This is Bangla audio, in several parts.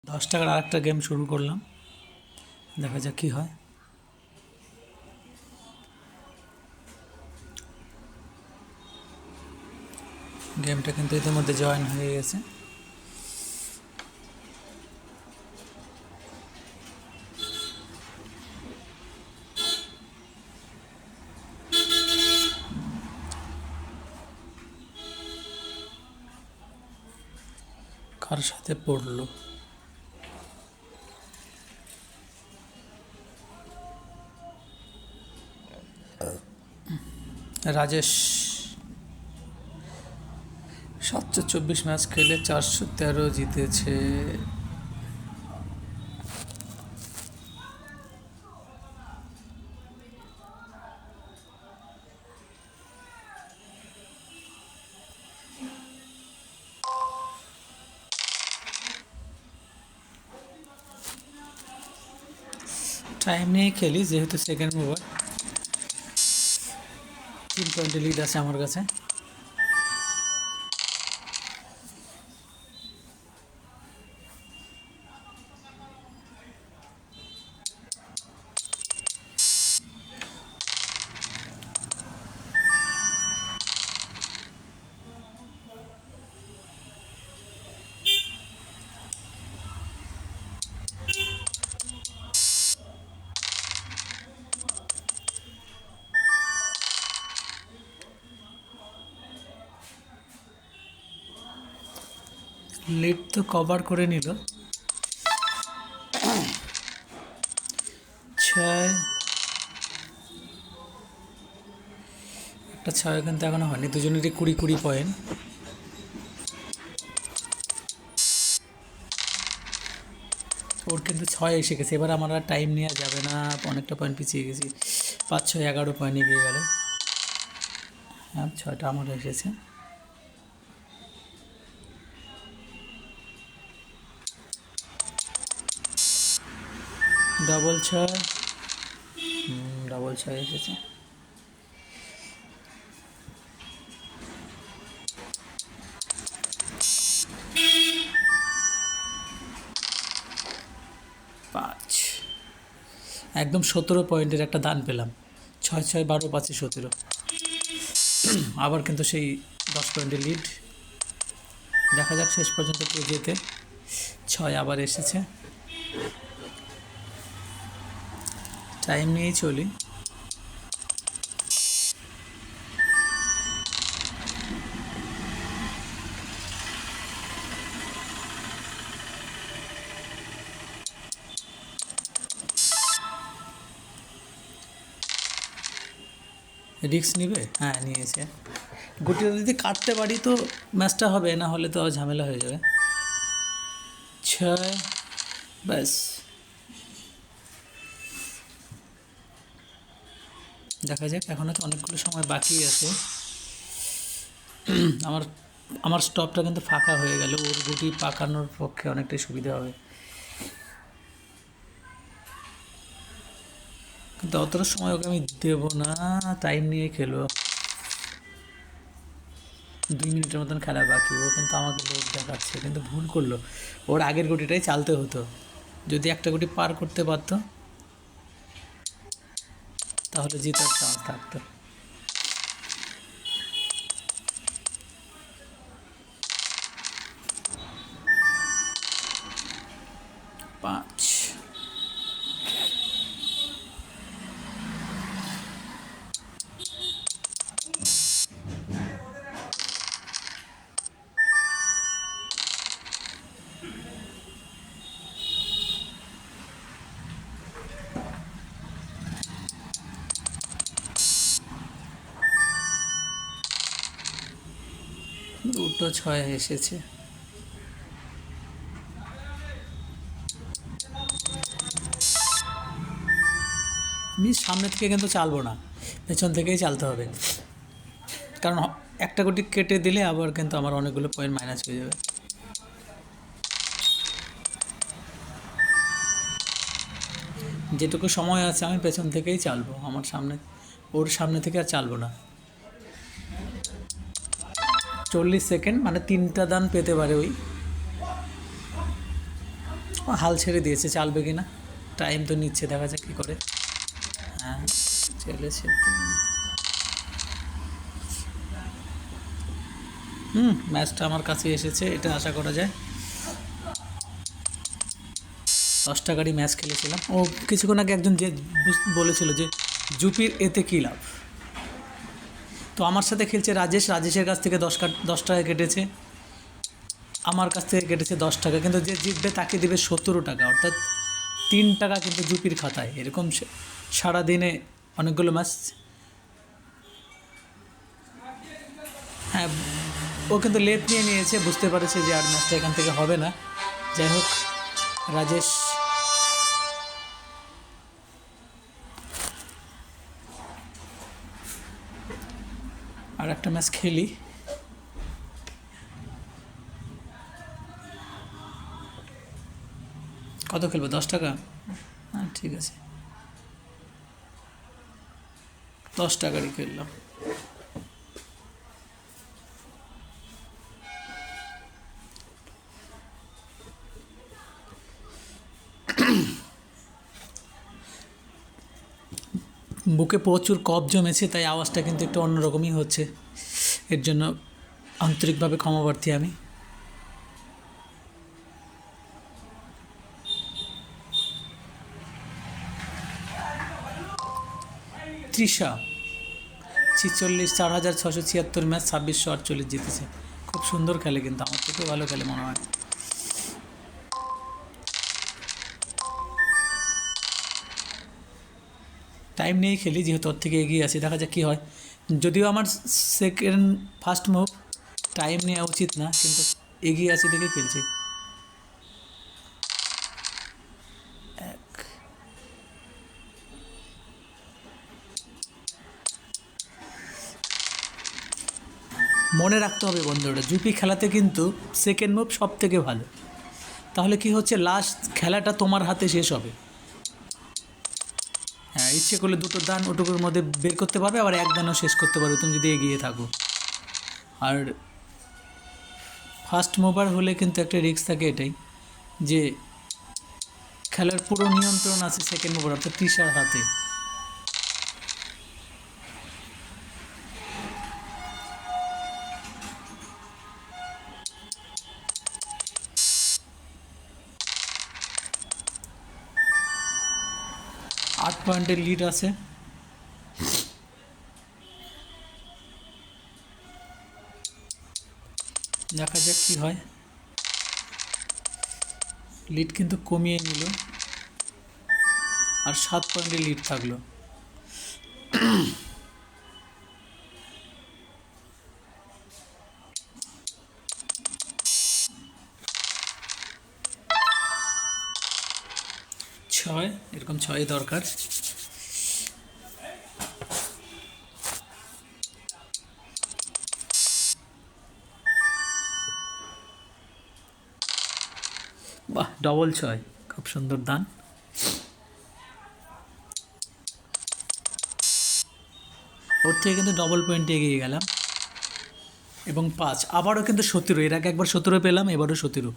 10 টাকার আরেকটা গেম শুরু করলাম, দেখা যাক কী হয়। গেমটা কিন্তু ইতিমধ্যে জয়েন হয়ে গেছে। কার সাথে পড়লো? রাজেশ 724 ম্যাচ খেলে 413 জিতেছে। টাইম নিয়ে খেলি, যেহেতু সেকেন্ড ওভার। 3 পয়েন্টে লিড আছে আমার কাছে। লিড তো কভার করে নিল। 6 একটা 6 কিন্তু এখনো হয়নি, দুজনেরই 20 পয়েন্ট। ওর কিন্তু 6 এসে গেছে, এবার আমার আর টাইম নেওয়া যাবে না, অনেকটা পয়েন্ট পিছিয়ে গেছি। 5, 6, 11 পয়েন্ট এগিয়ে গেল। হ্যাঁ, 6টা আমার এসেছে। ডবল 6, ডবল 6 এসেছে। পাঁচ, একদম 17 পয়েন্টের একটা দান পেলাম। 6, 6, 12, 5, 17। আবার কিন্তু সেই 10 পয়েন্টের লিড। দেখা যাক শেষ পর্যন্ত কে যেতে। 6 আবার এসেছে। টাইম নিয়েই চলি। রিস্ক নিবে? হ্যাঁ, নিয়েছে। গুটিটা যদি কাটতে পারি তো ম্যাচটা হবে, না হলে তো ঝামেলা হয়ে যাবে। 6, ব্যাস। দেখা যাক, এখনও তো অনেকগুলো সময় বাকি আছে। আমার আমার স্টপটা কিন্তু ফাঁকা হয়ে গেল, ওর গুটি পাকানোর পক্ষে অনেকটাই সুবিধা হবে। কিন্তু অতটা সময় ওকে আমি দেবো না, টাইম নিয়ে খেলবো। 2 মিনিটের মতন খেলা বাকি, ও কিন্তু আমাকে লোক দেখাচ্ছে, কিন্তু ভুল করলো। ওর আগের গুটিটাই চালতে হতো, যদি একটা গুটি পার করতে পারতো তাহলে জেতার চান্স থাকতো। 5, দুটো 6 এসেছে। আমি সামনে থেকে কিন্তু চালবো না, পেছন থেকেই চালতে হবে, কারণ একটা গুটি কেটে দিলে আবার কিন্তু আমার অনেকগুলো পয়েন্ট মাইনাস হয়ে যাবে। যেটুকু সময় আছে আমি পেছন থেকেই চালবো, আমার সামনে, ওর সামনে থেকে আর চালবো না। 40 সেকেন্ড, মানে 3টা দান পেতে পারে ওই। ও হাল ছেড়ে দিয়েছে, চালবে কি না। টাইম তো নিচ্ছে, দেখা যাক কী করে। হ্যাঁ, চলেছে। ম্যাচটা আমার কাছে এসেছে, এটা আশা করা যায়। 10 টাকারই ম্যাচ খেলেছিলাম। ও কিছুক্ষণ আগে একজন যে বলেছিল যে জুপির এতে কী লাভ। তো আমার সাথে খেলছে রাজেশ, রাজেশের কাছ থেকে 10 টাকা কেটেছে, আমার কাছ থেকে কেটেছে 10 টাকা, কিন্তু যে জিতবে তাকে দেবে 17 টাকা, অর্থাৎ 3 টাকা কিন্তু জুপির খাতায়। এরকম সারাদিনে অনেকগুলো ম্যাচ। হ্যাঁ, ও কিন্তু লেট নিয়ে নিয়েছে, বুঝতে পারছে যে আর ম্যাচটা এখান থেকে হবে না। যাই হোক, রাজেশ আর একটা ম্যাচ খেলি। কত খেলবো? 10 টাকা? হ্যাঁ, ঠিক আছে, 10 টাকারই খেললাম। বুকে প্রচুর কফ জমেছে, তাই আওয়াজটা কিন্তু একটু অন্যরকমই হচ্ছে। এর জন্য আন্তরিকভাবে ক্ষমাপ্রার্থী আমি। তৃষা 46, 4,676 ম্যাচ, 2648 জিতেছে। খুব সুন্দর খেলে, কিন্তু আমার থেকেও ভালো খেলে মনে হয়। টাইম নিয়েই খেলি, যেহেতু ওর থেকে এগিয়ে আছি। দেখা যাক কী হয়। যদিও আমার ফার্স্ট মুভ টাইম নেওয়া উচিত না, কিন্তু এগিয়ে আছি দেখে খেলছি। মনে রাখতে হবে বন্ধুরা, জুপি খেলাতে কিন্তু সেকেন্ড মুভ সব থেকে ভালো। তাহলে কি হচ্ছে, লাস্ট খেলাটা তোমার হাতে শেষ হবে। হ্যাঁ, ইচ্ছে করলে দুটো দান ওটুকুর মধ্যে বের করতে পারবে, আবার এক দানও শেষ করতে পারবে তুমি যদি এগিয়ে থাকো। আর ফার্স্ট মুভার হলে কিন্তু একটা রিস্ক থাকে, এটাই যে খেলার পুরো নিয়ন্ত্রণ আছে সেকেন্ড মুভার অর্থাৎ তৃষার হাতে। আট পয়েন্টের লিড আছে। দেখা যাক কী হয়। লিড কিন্তু কমিয়ে নিল, আর 7 পয়েন্টের লিড থাকলো। ছয়, এরকম 6 দরকার। বাহ, ডবল 6, খুব সুন্দর দান। ওর থেকে কিন্তু ডবল পয়েন্টে এগিয়ে গেলাম। এবং 5, আবারও কিন্তু 17। এর আগে একবার 17 পেলাম, এবারও 17।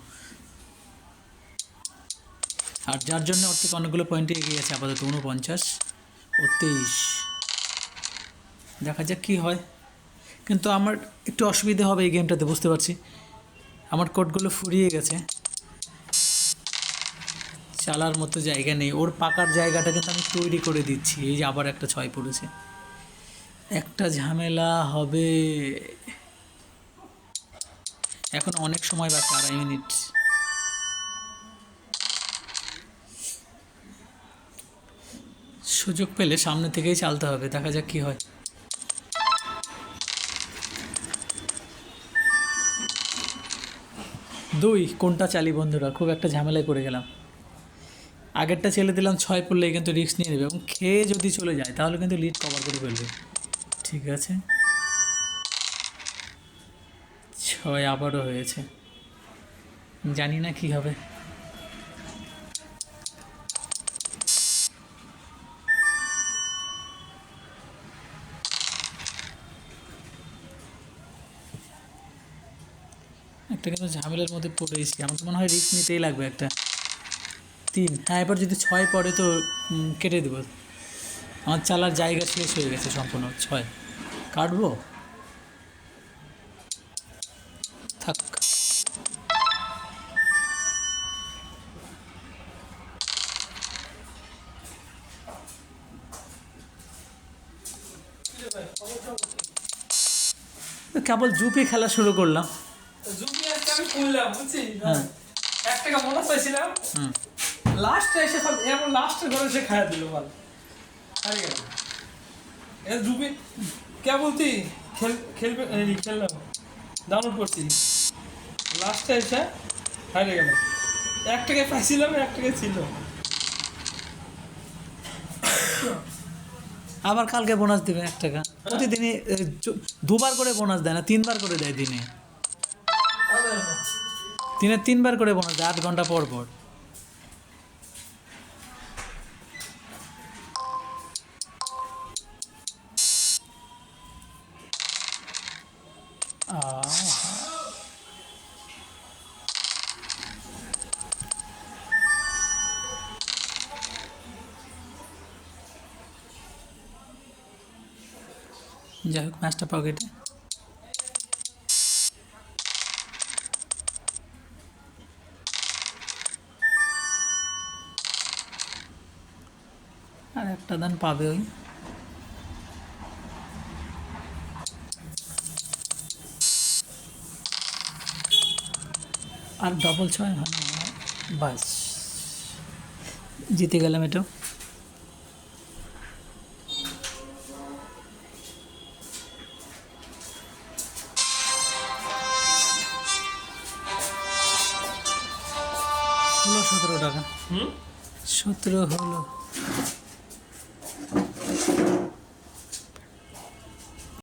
আর যার জন্য ওর থেকে অনেকগুলো পয়েন্টে এগিয়ে গেছে। আপাতত 49 ও 23। দেখা যাক কী হয়। কিন্তু আমার একটু অসুবিধা হবে এই গেমটাতে, বুঝতে পারছি। আমার কোডগুলো ফুরিয়ে গেছে, চালার মতো জায়গা নেই। ওর পাকার জায়গাটা কিন্তু আমি তৈরি করে দিচ্ছি। এই যে আবার একটা 6 পড়েছে, একটা ঝামেলা হবে। এখন অনেক সময় বাকি, 2.5 মিনিট। সুযোগ পেলে সামনে থেকেই চালতে হবে, দেখা যাক কী হয়। দুই, কোনটা চালি বন্ধুরা? খুব একটা ঝামেলায় পড়ে গেলাম। আগেরটা ছেলে দিলাম 6 পড়লে কিন্তু রিস্ক নিয়ে নেবে, এবং খেয়ে যদি চলে যায় তাহলে কিন্তু লিড কভার করে ফেলবে। ঠিক আছে, 6 আবারও হয়েছে, জানি না কী হবে। একটা কিন্তু ঝামেলার মধ্যে পড়েছি, আমার তো মনে হয় রিস্ক নিতেই লাগবে একটা। 3, হ্যাঁ এবার যদি 6 পড়ে তো কেটে দেবো। আমার চালার জায়গা শেষ হয়ে গেছে সম্পূর্ণ। 6 কাটবো, থাক। কেবল জুপি খেলা শুরু করলাম। জুপি আজকে আমি খুললাম বুঝছি। হ্যাঁ 1 টাকা বোনাস পাইছিলাম, হুম লাস্টে এসে এমন লাস্টের ঘরে সে খাইয়া দিল বল, হারে গেল। এ জুপি কে বলতি খেলবে, এই খেললাম ডাউনলোড করছি, লাস্টে এসে হারে গেল। 1 টাকা পাইছিলাম, 1 টাকা ছিল। আবার কালকে বোনাস দেবে 1 টাকা প্রতিদিনই। 2বার করে বোনাস দেয় না, 3বার করে দেয় দিনে। দিনে 3বার করে বোনাস দেয় 8 ঘন্টা পর পর। যাই হোক ম্যাচটা পকেটে। আর একটা দান পাবে ওই। আর ডবল 6 হয় না, বাস জিতে গেলাম এটা। হলো 17 টাকা। 17 হলো।